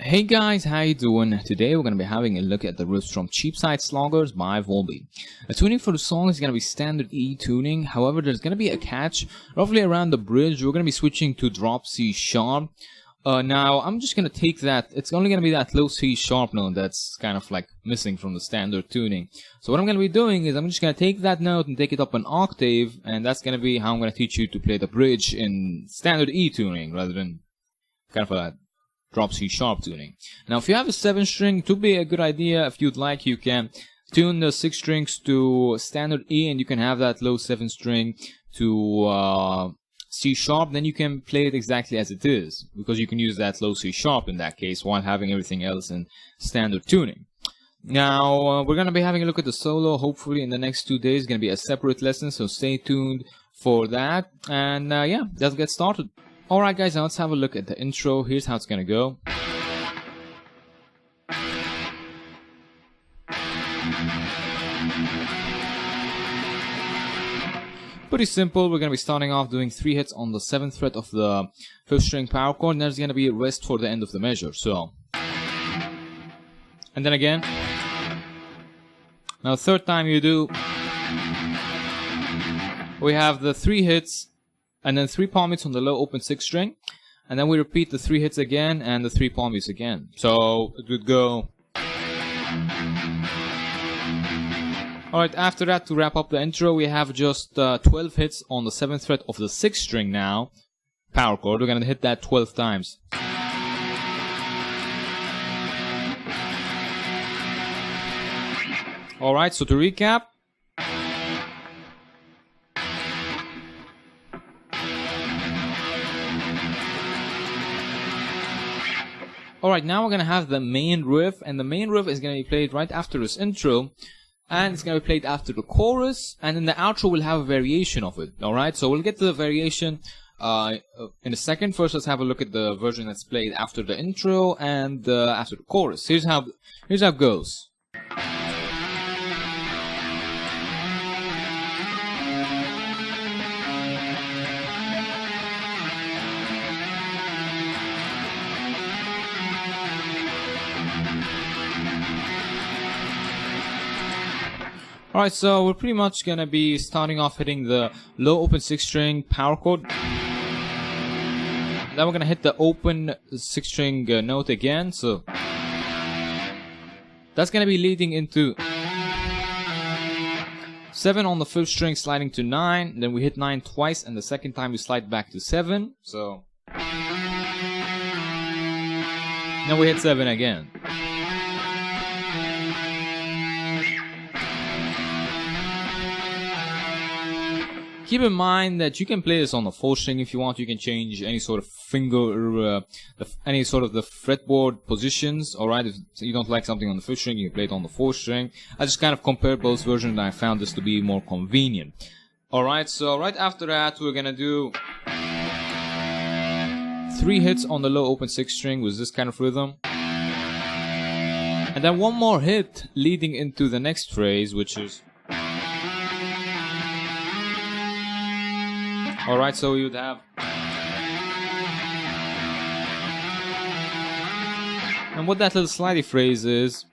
Hey guys, how you doing? Today we're going to be having a look at the riffs from Cheapside Sloggers by Volbeat. The tuning for the song is going to be standard E tuning. However, there's going to be a catch. Roughly around the bridge, we're going to be switching to drop C sharp. Now, I'm just going to take that. It's only going to be that low C sharp note that's kind of like missing from the standard tuning. So what I'm going to be doing is I'm just going to take that note and take it up an octave. And that's going to be how I'm going to teach you to play the bridge in standard E tuning rather than kind of a drop C sharp tuning. Now, if you have a 7 string, it would be a good idea. If you'd like, you can tune the 6 strings to standard E, and you can have that low 7 string to C sharp. Then you can play it exactly as it is, because you can use that low C sharp in that case while having everything else in standard tuning. Now, we're going to be having a look at the solo. Hopefully, in the next 2 days, it's going to be a separate lesson, so stay tuned for that. And yeah, let's get started. Alright guys, now let's have a look at the intro. Here's how it's gonna go. Pretty simple. We're gonna be starting off doing 3 hits on the 7th fret of the 5th string power chord, and there's gonna be a rest for the end of the measure. So, and then again. Now, third time you do, we have the 3 hits. And then 3 palm beats on the low open 6 string, and then we repeat the 3 hits again and the 3 palm beats again. So it would go. Alright, after that, to wrap up the intro, we have just 12 hits on the 7th fret of the 6th string now, power chord. We're gonna hit that 12 times. Alright, so to recap. Alright, now we're going to have the main riff, and the main riff is going to be played right after this intro, and it's going to be played after the chorus, and then the outro will have a variation of it. Alright, so we'll get to the variation in a second. First, let's have a look at the version that's played after the intro and after the chorus. Here's how it goes. Alright, so we're pretty much gonna be starting off hitting the low open 6 string power chord. Then we're gonna hit the open 6 string note again, so that's gonna be leading into 7 on the 5th string, sliding to 9. Then we hit 9 twice, and the second time we slide back to 7. So now we hit 7 again. Keep in mind that you can play this on the 4th string if you want. You can change any sort of finger, any sort of the fretboard positions. Alright, if you don't like something on the 5th string, you can play it on the 4th string. I just kind of compared both versions and I found this to be more convenient. Alright, so right after that, we're gonna do 3 hits on the low open 6 string with this kind of rhythm. And then 1 more hit leading into the next phrase, which is. Alright, so we would have. And what that little slidey phrase is.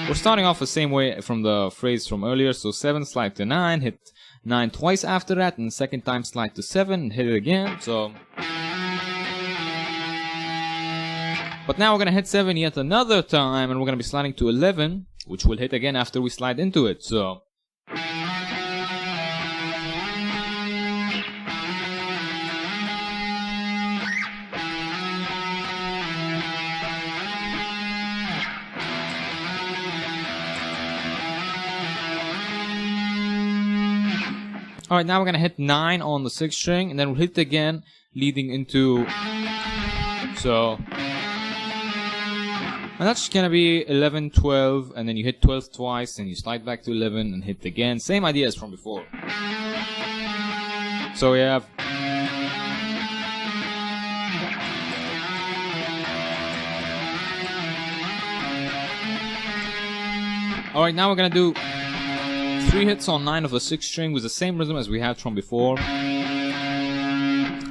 We're starting off the same way from the phrase from earlier. So 7, slide to 9, hit 9 twice after that, and the second time slide to 7 and hit it again. So. But now we're going to hit 7 yet another time, and we're going to be sliding to 11, which we'll hit again after we slide into it. So. Alright, now we're going to hit 9 on the 6th string, and then we'll hit it again, leading into. So. And that's going to be 11, 12, and then you hit 12 twice, and you slide back to 11 and hit again. Same idea as from before. So we have. Alright, now we're going to do 3 hits on 9 of the 6th string with the same rhythm as we had from before.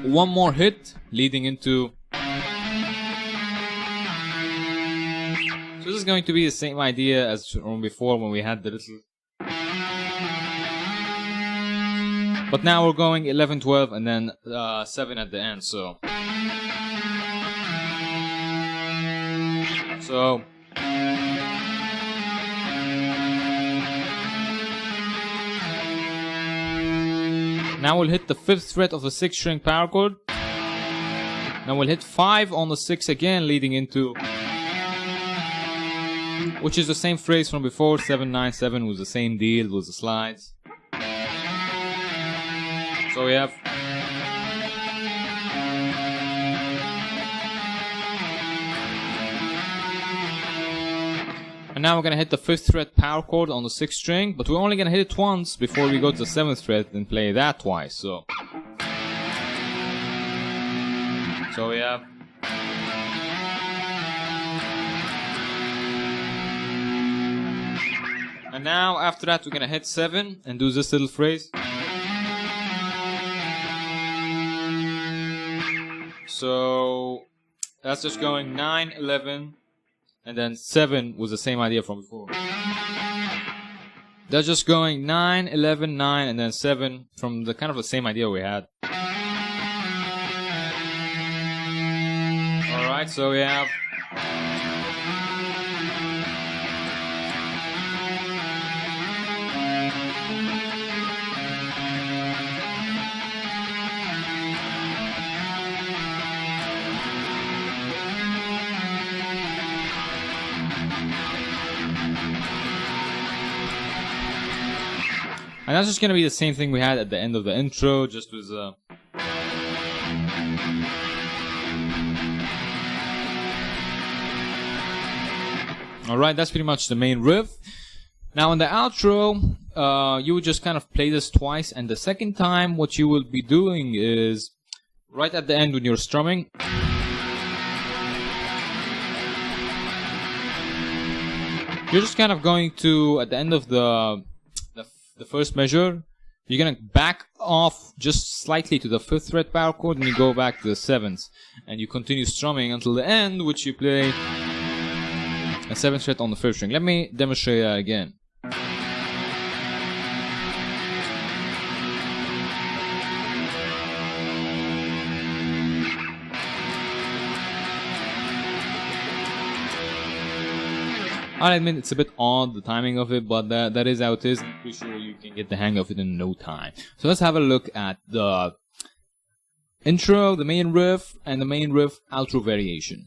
one more hit leading into. So this is going to be the same idea as from before when we had the little. But now we're going 11, 12, and then 7 at the end. So now we'll hit the 5th fret of the 6th string power chord. Now we'll hit 5 on the 6 again, leading into, which is the same phrase from before. 7, 9, 7 was the same deal with the slides. So we have. And now we're going to hit the 5th fret power chord on the 6th string, but we're only going to hit it once before we go to the 7th fret and play that twice. So we have. And now after that we're going to hit 7 and do this little phrase. So that's just going 9, 11, and then 7 was the same idea from before. That's just going 9, 11, 9, and then 7 from the kind of the same idea we had. Alright, so we have. And that's just going to be the same thing we had at the end of the intro, just with Alright, that's pretty much the main riff. Now in the outro, you would just kind of play this twice, and the second time what you will be doing is, right at the end when you're strumming, you're just kind of going to, at the end of the first measure, you're gonna back off just slightly to the 5th fret power chord, and you go back to the 7th, and you continue strumming until the end, which you play a 7th fret on the 1st string. Let me demonstrate that again. I admit it's a bit odd, the timing of it, but that is how it is. I'm pretty sure you can get the hang of it in no time. So let's have a look at the intro, the main riff, and the main riff outro variation.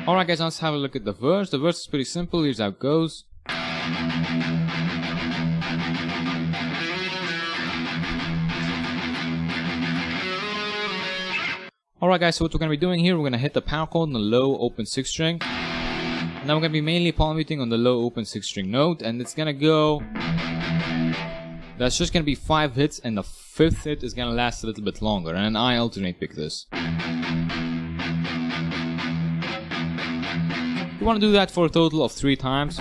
Alright guys, let's have a look at the verse. The verse is pretty simple. Here's how it goes. Alright guys, so what we're going to be doing here, we're going to hit the power chord on the low open 6th string. And now we're going to be mainly palm muting on the low open 6th string note. And it's going to go... That's just going to be 5 hits, and the 5th hit is going to last a little bit longer. And I alternate pick this. You want to do that for a total of 3 times.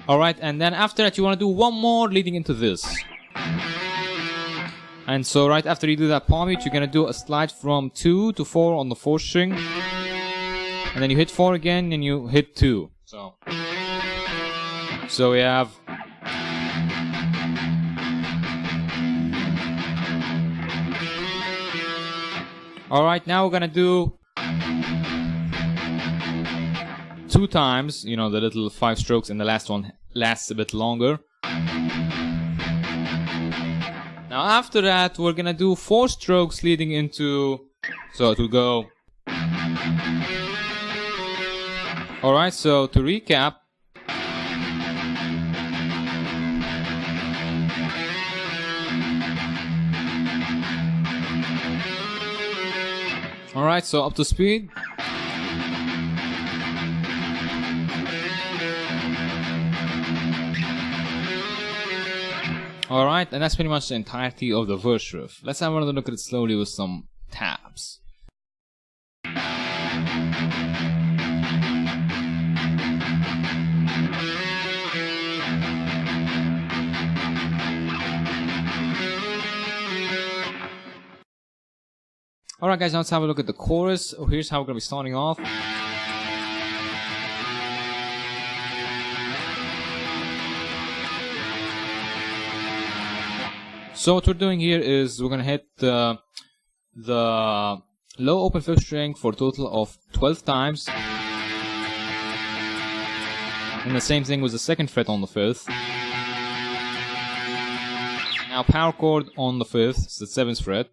Alright, and then after that you want to do one more leading into this. And so right after you do that palm mute, you're going to do a slide from 2 to 4 on the 4th string. And then you hit 4 again and you hit 2. So we have... Alright, now we're going to do 2 times, you know, the little 5 strokes, and the last one lasts a bit longer. Now after that, we're gonna do 4 strokes leading into, so it will go Alright, so to recap, alright, so up to speed. Alright, and that's pretty much the entirety of the verse riff. Let's have another look at it slowly with some tabs. Alright guys, now let's have a look at the chorus. Here's how we're going to be starting off. So what we're doing here is we're going to hit the low open fifth string for a total of 12 times. And the same thing with the second fret on the fifth. Now power chord on the fifth, it's the 7th fret.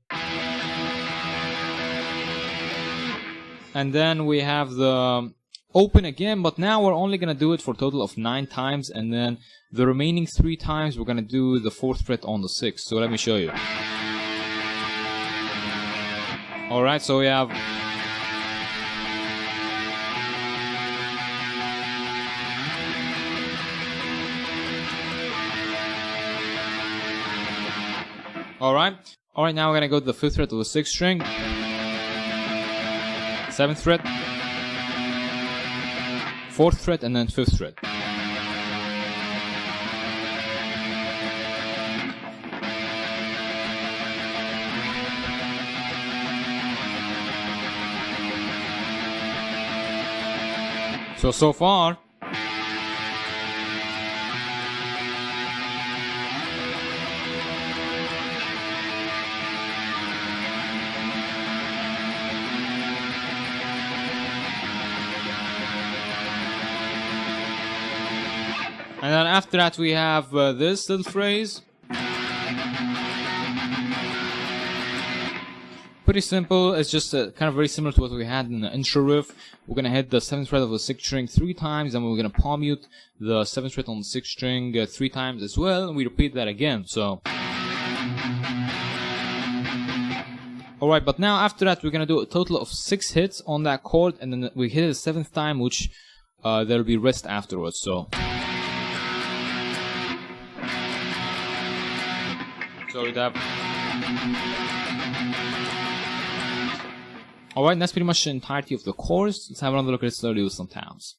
And then we have the open again, but now we're only going to do it for a total of 9 times, and then the remaining 3 times we're going to do the 4th fret on the 6th. So let me show you. Alright, so we have Alright, now we're going to go to the 5th fret of the 6th string, 7th fret, 4th fret, and then 5th fret. So far, and then after that we have this little phrase. Pretty simple, it's just kind of very similar to what we had in the intro riff. We're going to hit the 7th fret of the 6th string 3 times, and we're going to palm mute the 7th fret on the 6th string 3 times as well, and we repeat that again. So, alright, but now after that we're going to do a total of 6 hits on that chord, and then we hit it the 7th time, which there'll be rest afterwards. So we'd have. Alright, that's pretty much the entirety of the chorus. Let's have another look at it slowly with some tabs.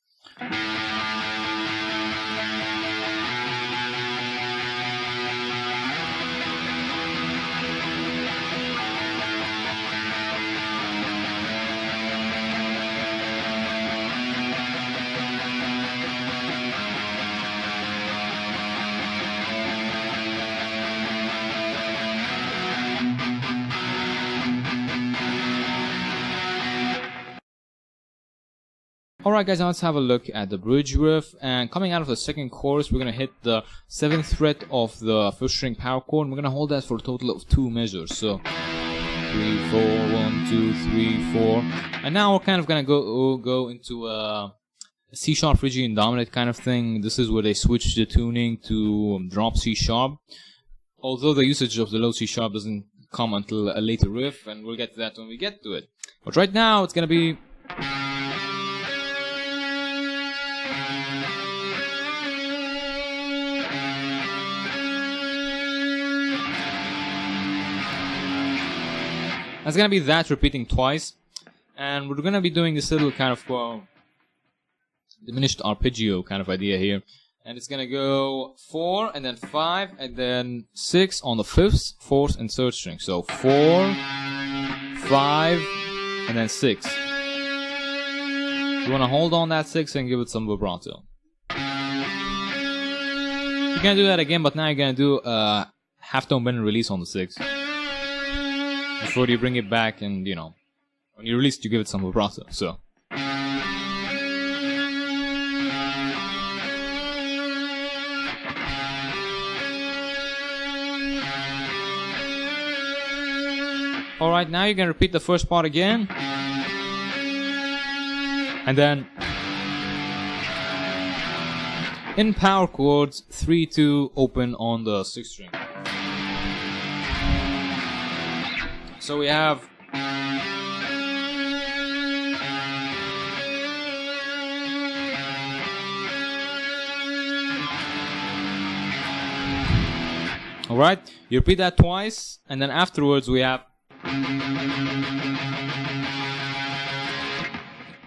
Alright guys, now let's have a look at the bridge riff, and coming out of the second chorus we're going to hit the 7th fret of the 1st string power chord, and we're going to hold that for a total of 2 measures. So 3, 4, 1, 2, 3, 4, and now we're kind of going to go into a C sharp Phrygian dominant kind of thing. This is where they switch the tuning to drop C sharp, although the usage of the low C sharp doesn't come until a later riff, and we'll get to that when we get to it. But right now it's going to be That's gonna be that repeating twice, and we're gonna be doing this little kind of diminished arpeggio kind of idea here, and it's gonna go 4 and then 5 and then 6 on the 5th, 4th, and 3rd string. So 4, 5, and then 6. You wanna hold on that 6 and give it some vibrato. You're gonna do that again, but now you're gonna do a half tone bend and release on the 6. Before you bring it back, and when you release it, you give it some vibrato. So, alright, now you're gonna repeat the first part again, and then in power chords, 3-2 open on the 6th string. So we have alright, you repeat that twice, and then afterwards we have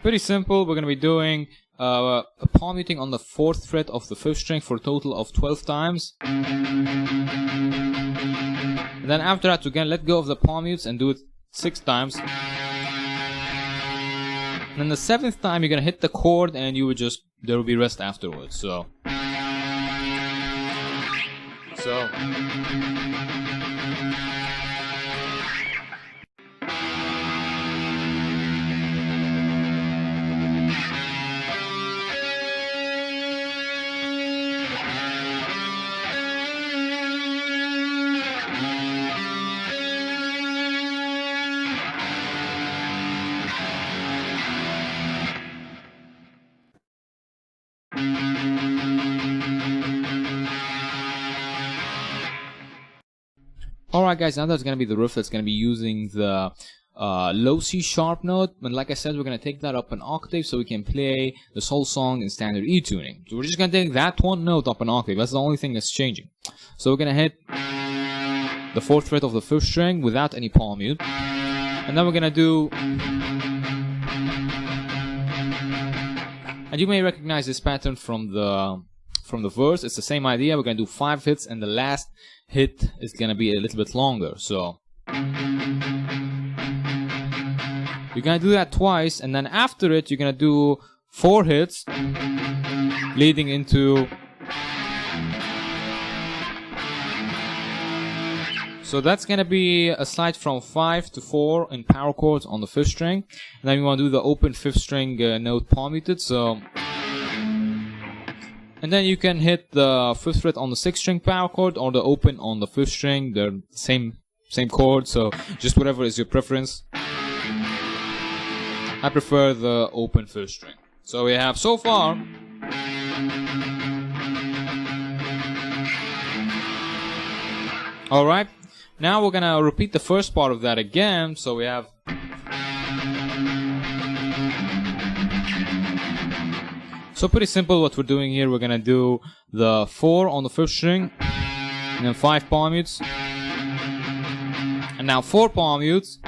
pretty simple. We're going to be doing a palm muting on the 4th fret of the 5th string for a total of 12 times. And then after that, we're going to let go of the palm mutes and do it 6 times. And then the 7th time, you're going to hit the chord and you would just, there will be rest afterwards. So. Alright guys, now that's going to be the riff that's going to be using the low C sharp note. And like I said, we're going to take that up an octave so we can play this whole song in standard E tuning. So we're just going to take that one note up an octave. That's the only thing that's changing. So we're going to hit the 4th fret of the 5th string without any palm mute. And then we're going to do... And you may recognize this pattern from the verse. It's the same idea. We're going to do 5 hits, and the last hit is going to be a little bit longer. So you're going to do that twice, and then after it, you're going to do 4 hits, leading into... So that's going to be a slide from 5 to 4 in power chords on the 5th string. And then we want to do the open 5th string note palm muted. So... And then you can hit the 5th fret on the 6th string power chord or the open on the 5th string. They're same chord, so just whatever is your preference. I prefer the open 5th string. So we have so far alright, now we're gonna repeat the first part of that again. So we have So pretty simple what we're doing here. We're gonna do the 4 on the 5th string, and then 5 palm mutes, and now 4 palm mutes,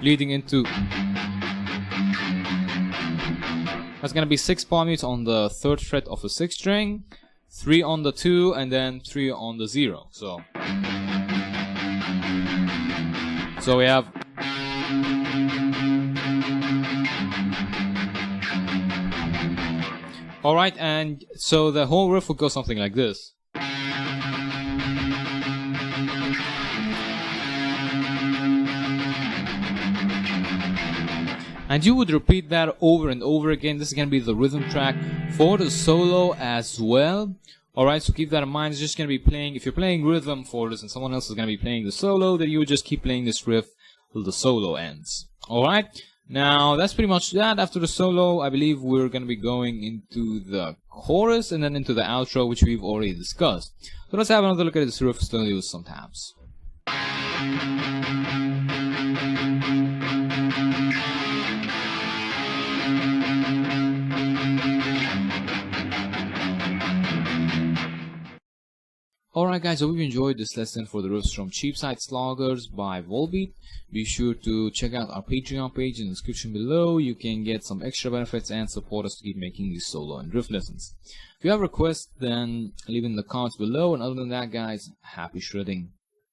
leading into... That's gonna be 6 palm mutes on the 3rd fret of the 6th string, 3 on the 2, and then 3 on the 0. So we have... Alright, and so the whole riff would go something like this. And you would repeat that over and over again. This is going to be the rhythm track for the solo as well. Alright, so keep that in mind. It's just going to be playing, if you're playing rhythm for this and someone else is going to be playing the solo, then you would just keep playing this riff till the solo ends. Alright? Now, that's pretty much that. After the solo, I believe we're going to be going into the chorus and then into the outro, which we've already discussed. So let's have another look at this riff slowly with some tabs. Alright guys, I hope you enjoyed this lesson for the riffs from Cheapside Sloggers by Volbeat. Be sure to check out our Patreon page in the description below. You can get some extra benefits and support us to keep making these solo and riff lessons. If you have requests, then leave in the comments below. And other than that guys, happy shredding.